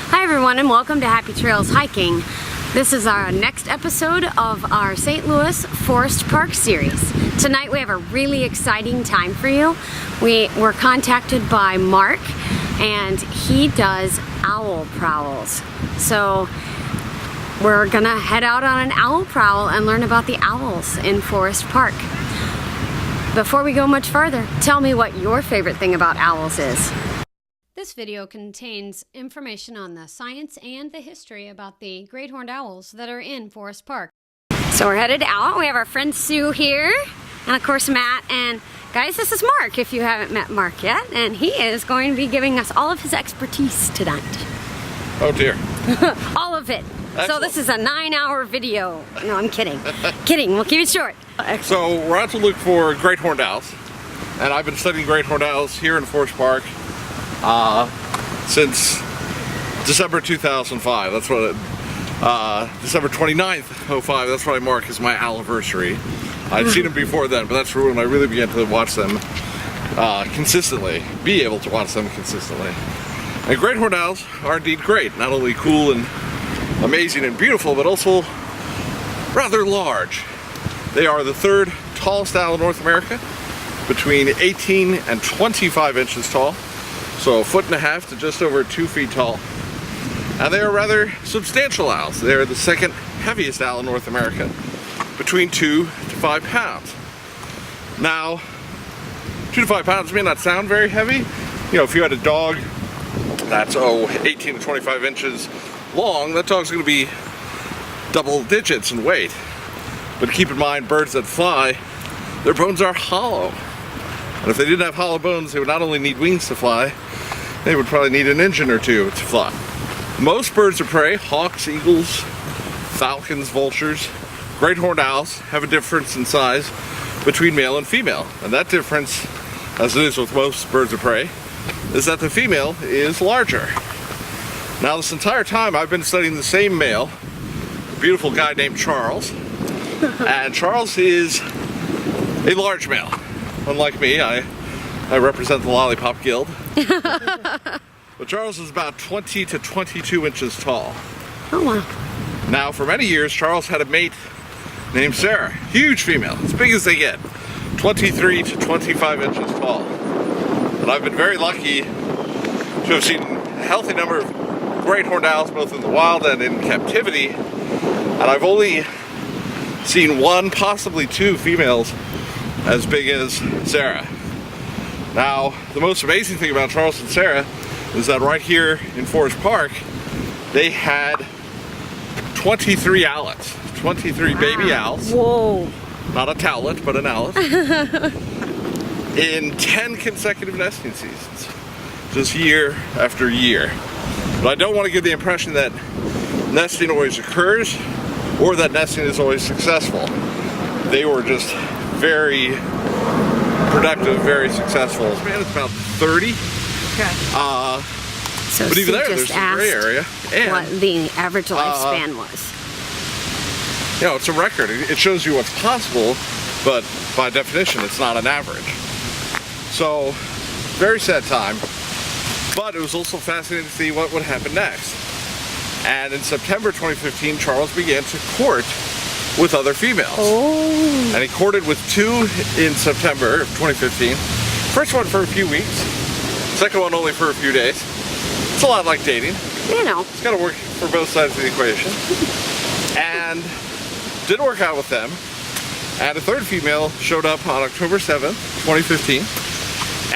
Hi everyone and welcome to Happy Trails Hiking. This is our next episode of our St. Louis Forest Park series. Tonight we have a really exciting time for you. We were contacted by Mark and he does owl prowls. So we're gonna head out on an owl prowl and learn about the owls in Forest Park. Before we go much further, tell me what your favorite thing about owls is. This video contains information on the science and the history about the great horned owls that are in Forest Park. So we're headed out. We have our friend Sue here, and of course Matt. And guys, this is Mark, if you haven't met Mark yet, and he is going to be giving us all of his expertise tonight. Oh dear. All of it. Excellent. So this is a 9-hour video. No, I'm kidding. Kidding, we'll keep it short. So we're out to look for great horned owls, and I've been studying great horned owls here in Forest Park since December 2005. That's what December 29th, 05, that's what I mark as my owliversary. I'd seen them before then, but that's when I really began to watch them consistently, be able to watch them consistently. And great horned owls are indeed great, not only cool and amazing and beautiful, but also rather large. They are the third tallest owl in North America, between 18 and 25 inches tall. So 1.5 feet to just over 2 feet tall. And they are rather substantial owls. They are the second heaviest owl in North America, between 2 to 5 pounds. Now, 2 to 5 pounds may not sound very heavy. You know, if you had a dog that's 18 to 25 inches long, that dog's going to be double digits in weight. But keep in mind, birds that fly, their bones are hollow. And if they didn't have hollow bones, they would not only need wings to fly, they would probably need an engine or two to fly. Most birds of prey, hawks, eagles, falcons, vultures, great horned owls, have a difference in size between male and female. And that difference, as it is with most birds of prey, is that the female is larger. Now this entire time I've been studying the same male, a beautiful guy named Charles. And Charles is a large male. Unlike me, I represent the Lollipop Guild. But Charles is about 20 to 22 inches tall. Oh wow. Now for many years Charles had a mate named Sarah. Huge female, as big as they get. 23 to 25 inches tall. And I've been very lucky to have seen a healthy number of great horned owls both in the wild and in captivity. And I've only seen one, possibly two females as big as Sarah. Now, the most amazing thing about Charles and Sarah is that right here in Forest Park, they had 23 owlets, 23 baby owls. Whoa. Not a towlet, but an owlet. In 10 consecutive nesting seasons, just year after year. But I don't want to give the impression that nesting always occurs or that nesting is always successful. They were just very productive, very successful. Man, it's about 30. Okay. So but even there, just there's some gray area. And what the average lifespan was. You know, it's a record. It shows you what's possible, but by definition, it's not an average. So, very sad time. But it was also fascinating to see what would happen next. And in September 2015, Charles began to court with other females. Oh. And he courted with 2 in September of 2015. First one for a few weeks. Second one only for a few days. It's a lot like dating. You know. It's got to work for both sides of the equation. And didn't work out with them. And a third female showed up on October 7th, 2015.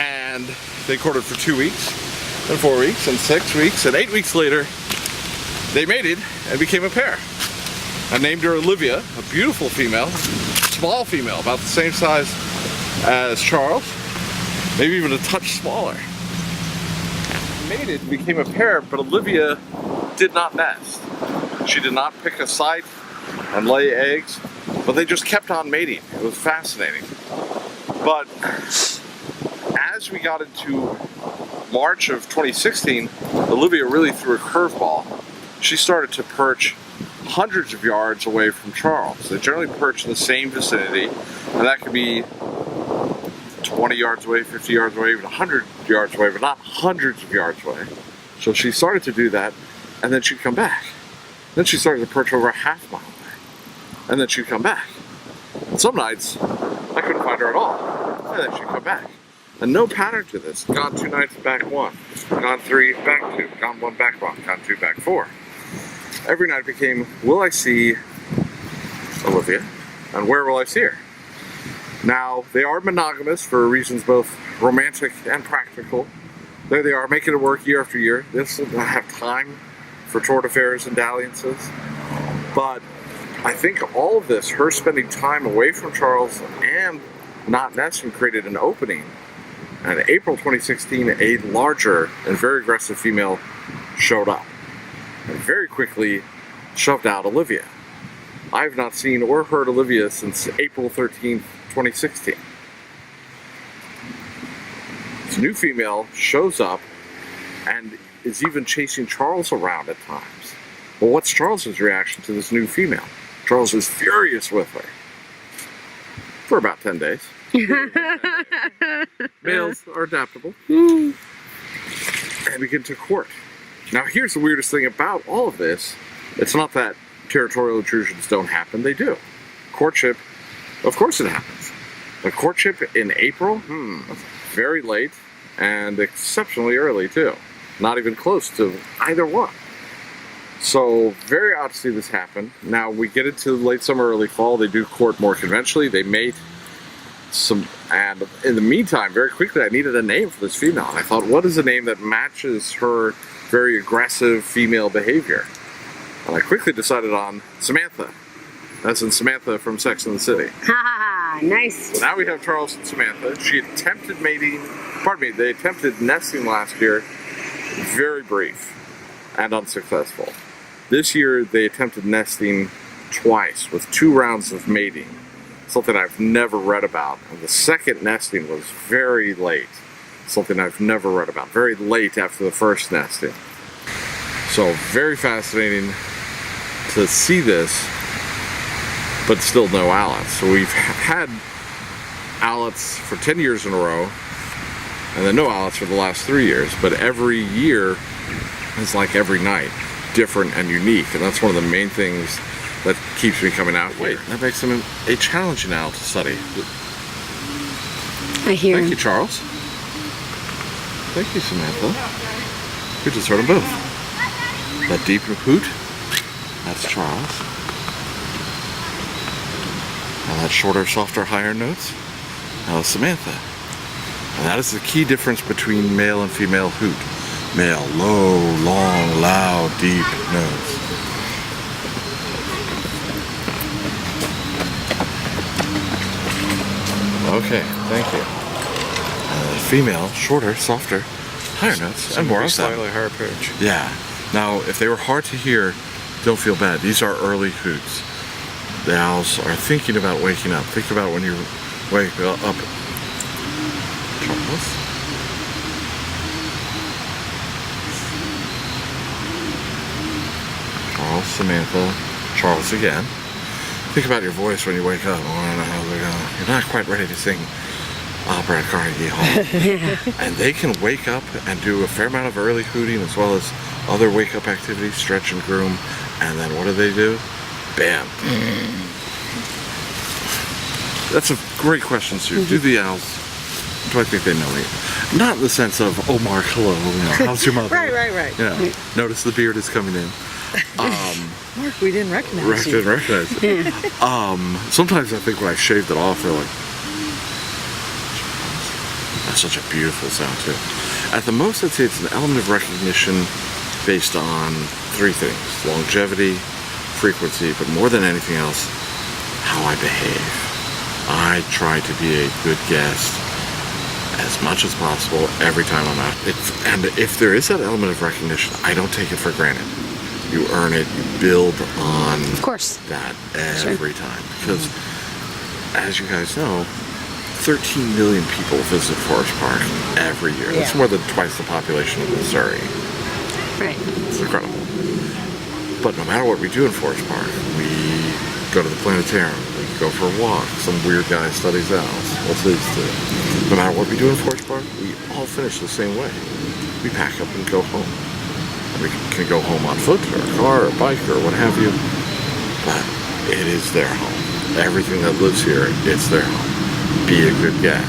And they courted for 2 weeks, and 4 weeks, and 6 weeks, and 8 weeks later, they mated and became a pair. I named her Olivia, a beautiful female, small female, about the same size as Charles, maybe even a touch smaller. Mated, became a pair, but Olivia did not nest. She did not pick a site and lay eggs, but they just kept on mating. It was fascinating. But as we got into March of 2016, Olivia really threw a curveball. She started to perch hundreds of yards away from Charles. They generally perch in the same vicinity, and that could be 20 yards away, 50 yards away, even 100 yards away, but not hundreds of yards away. So she started to do that, and then she'd come back. Then she started to perch over a half mile away, and then she'd come back. And some nights, I couldn't find her at all, and then she'd come back. And no pattern to this. Gone 2 nights, back 1. Gone 3, back 2. Gone 1, back 1. Gone 2, back 4. Every night became, will I see Olivia, and where will I see her? Now, they are monogamous for reasons both romantic and practical. There they are, making it work year after year. They still don't have time for toward affairs and dalliances. But I think all of this, her spending time away from Charles and not nesting, created an opening. And in April 2016, a larger and very aggressive female showed up and very quickly shoved out Olivia. I have not seen or heard Olivia since April 13th, 2016. This new female shows up and is even chasing Charles around at times. Well, what's Charles's reaction to this new female? Charles is furious with her for about 10 days. Males are adaptable and begin to court. Now, here's the weirdest thing about all of this. It's not that territorial intrusions don't happen, they do. Courtship, of course it happens. But courtship in April, that's very late and exceptionally early too. Not even close to either one. So very odd to see this happen. Now we get into late summer, early fall, they do court more conventionally, they mate some, and in the meantime, very quickly I needed a name for this female. And I thought, what is a name that matches her very aggressive female behavior? And I quickly decided on Samantha, as in Samantha from Sex and the City. Ha, nice. So now we have Charles and Samantha. She attempted mating, they attempted nesting last year, very brief and unsuccessful. This year they attempted nesting twice with 2 rounds of mating, something I've never read about. And the second nesting was very late, something I've never read about, very late after the first nesting. So very fascinating to see this, but still no owlets. So we've had owlets for 10 years in a row, and then no owlets for the last 3 years, but every year is like every night, different and unique, and that's one of the main things that keeps me coming out here. That makes them a challenging owl to study. I hear. Thank you, Charles. Thank you, Samantha. We just heard them both. That deep hoot, that's Charles. And that shorter, softer, higher notes, that was Samantha. And that is the key difference between male and female hoot. Male, low, long, loud, deep notes. Okay, thank you. Female, shorter, softer, higher notes, and more of them. Slightly higher pitch. Yeah. Now, if they were hard to hear, don't feel bad. These are early hoots. The owls are thinking about waking up. Think about when you wake up. Charles? Charles, Samantha, Charles again. Think about your voice when you wake up. You're not quite ready to sing opera at Carnegie Hall. And they can wake up and do a fair amount of early hooting as well as other wake up activities, stretch and groom, and then what do? Bam. That's a great question, Sue. Do the owls, do I think they know me? Not in the sense of, oh Mark, hello, how's your mother? Right. Yeah. Notice the beard is coming in. Mark, we didn't recognize you. Didn't recognize it. Sometimes I think when I shaved it off, they're like, that's such a beautiful sound too. At the most, I'd say it's an element of recognition based on 3 things: longevity, frequency, but more than anything else, how I behave. I try to be a good guest as much as possible every time I'm out. And if there is that element of recognition, I don't take it for granted. You earn it, you build on Of course. that every time. Because, as you guys know, 13 million people visit Forest Park every year. That's more than twice the population of Missouri. Right. It's incredible. But no matter what we do in Forest Park, we go to the planetarium, we go for a walk, some weird guy studies owls. What's these do? No matter what we do in Forest Park, we all finish the same way. We pack up and go home. We can go home on foot or a car or a bike or what have you. But it is their home. Everything that lives here, it's their home. Be a good guest.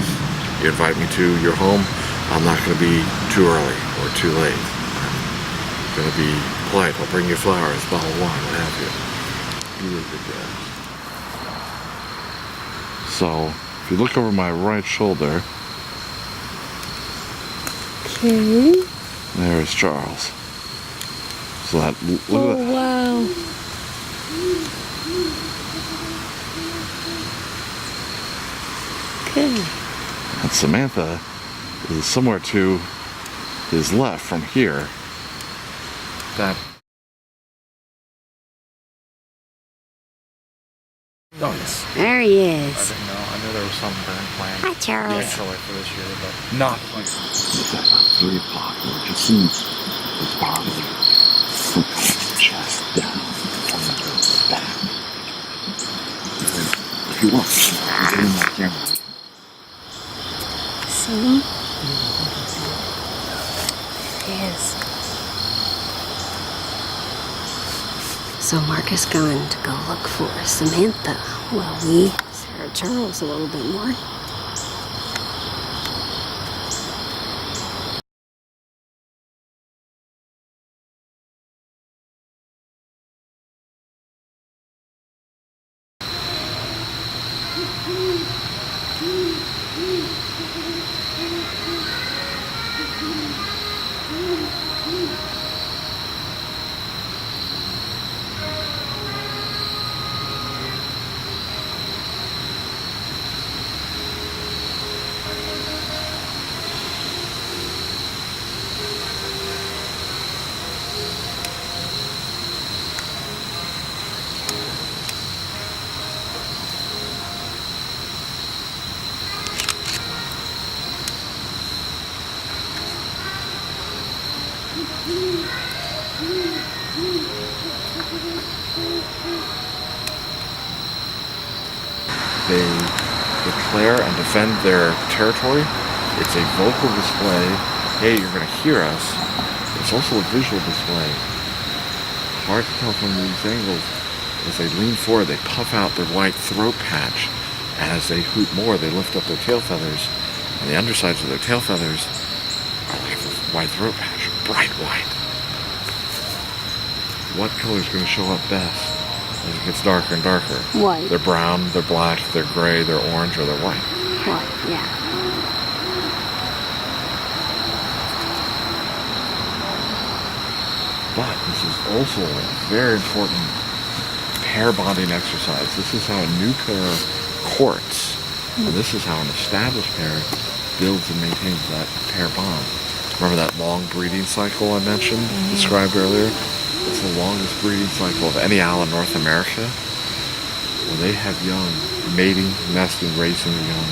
You invite me to your home, I'm not going to be too early or too late. I'm going to be polite. I'll bring you flowers, bottle of wine, what have you. Be a good guest. So, if you look over my right shoulder, Okay. there's Charles. So that, look at that. Oh, wow. Okay. And Samantha is somewhere to his left from here. That. Oh, yes. There he I is. didn't know. I knew there was some burn plan. Hi, Charles. Eventually for this year, but not like It's at about 3 o'clock. You can see his body from his chest down on his back. If you want, you get in that camera. See? It is. So Mark is going to go look for Samantha while we stare at Charles a little bit more. They declare and defend their territory. It's a vocal display. Hey, you're going to hear us. It's also a visual display. Hard to tell from these angles. As they lean forward, they puff out their white throat patch. And as they hoot more, they lift up their tail feathers. And the undersides of their tail feathers are like the white throat patch, bright white. What color is going to show up best as it gets darker and darker? White. They're brown, they're black, they're gray, they're orange, or they're white. White, yeah. But this is also a very important pair bonding exercise. This is how a new pair courts. And this is how an established pair builds and maintains that pair bond. Remember that long breeding cycle I mentioned, described earlier? It's the longest breeding cycle of any owl in North America. When they have young, mating, nesting, raising the young.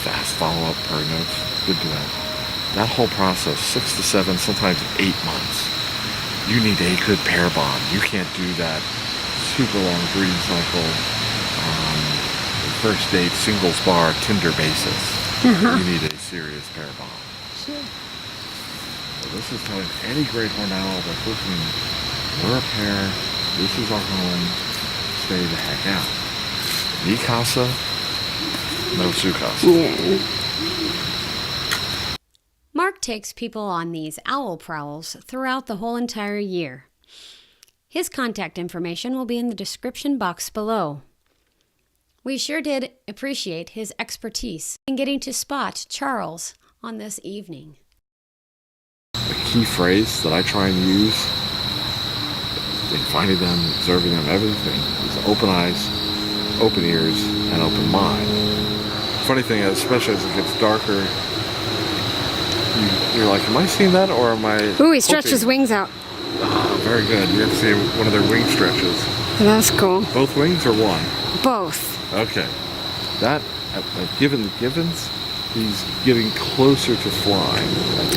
Fast follow-up bird notes, good to that. That whole process, 6 to 7, sometimes 8 months. You need a good pair bond. You can't do that super long breeding cycle first date, singles bar, Tinder basis. You need a serious pair bond. Sure. So this is telling any great horned owl that's listening, we're a pair, this is our home, stay the heck out. Mi casa, no su casa. Yeah. Mark takes people on these owl prowls throughout the whole entire year. His contact information will be in the description box below. We sure did appreciate his expertise in getting to spot Charles on this evening. The key phrase that I try and use in finding them, observing them, everything is open eyes, open ears, and open mind. Funny thing is, especially as it gets darker, you're like, am I seeing that or am I... Ooh, he stretched his wings out. Ah, very good. You have to see one of their wing stretches. That's cool. Both wings or one? Both. Okay. That, given the givens, he's getting closer to flying.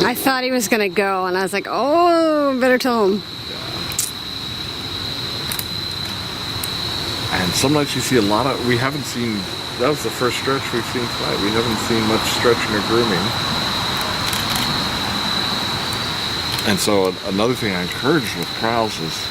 I thought he was going to go, and I was like, oh, better tell him. And some nights you see a lot of... We haven't seen... That was the first stretch we've seen tonight. We haven't seen much stretching or grooming. And so another thing I encourage with Prowls is,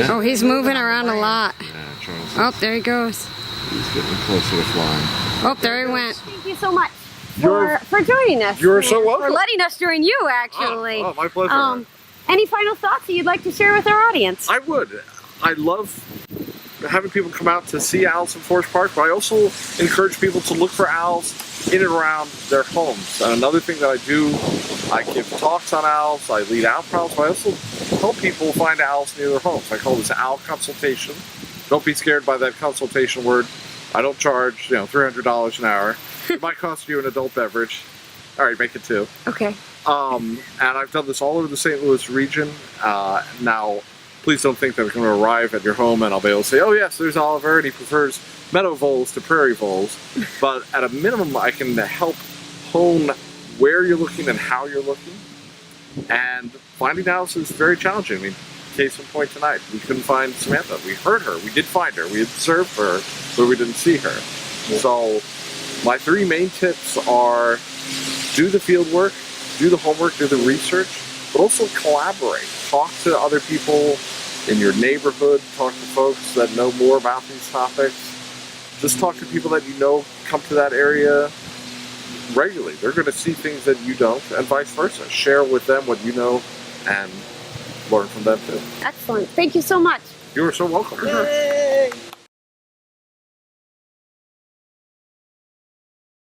Oh, he's moving around a lot. Charles. Oh, there he goes. He's getting closer to flying. Oh, there he went. Thank you so much You're- for joining us. you're so and welcome. For letting us join you, actually. Oh, my pleasure. Any final thoughts that you'd like to share with our audience? I would. I love having people come out to see owls in Forest Park, but I also encourage people to look for owls in and around their homes. And another thing that I do, I give talks on owls, I lead owl prowls, but I also help people find owls near their homes. I call this owl consultation. Don't be scared by that consultation word. I don't charge, $300 an hour. It might cost you an adult beverage. All right, make it 2. Okay. And I've done this all over the St. Louis region. Now, please don't think that I'm going to arrive at your home and I'll be able to say, oh yes, there's Oliver and he prefers meadow voles to prairie voles. But at a minimum, I can help hone where you're looking and how you're looking. And finding owls is very challenging. I mean, case in point tonight, we couldn't find Samantha. We heard her, we did find her, we observed her, but we didn't see her. So my 3 main tips are do the field work, do the homework, do the research, but also collaborate. Talk to other people in your neighborhood, talk to folks that know more about these topics. Just talk to people that you know come to that area regularly. They're going to see things that you don't, and vice versa. Share with them what you know and learn from them too. Excellent. Thank you so much. You are so welcome.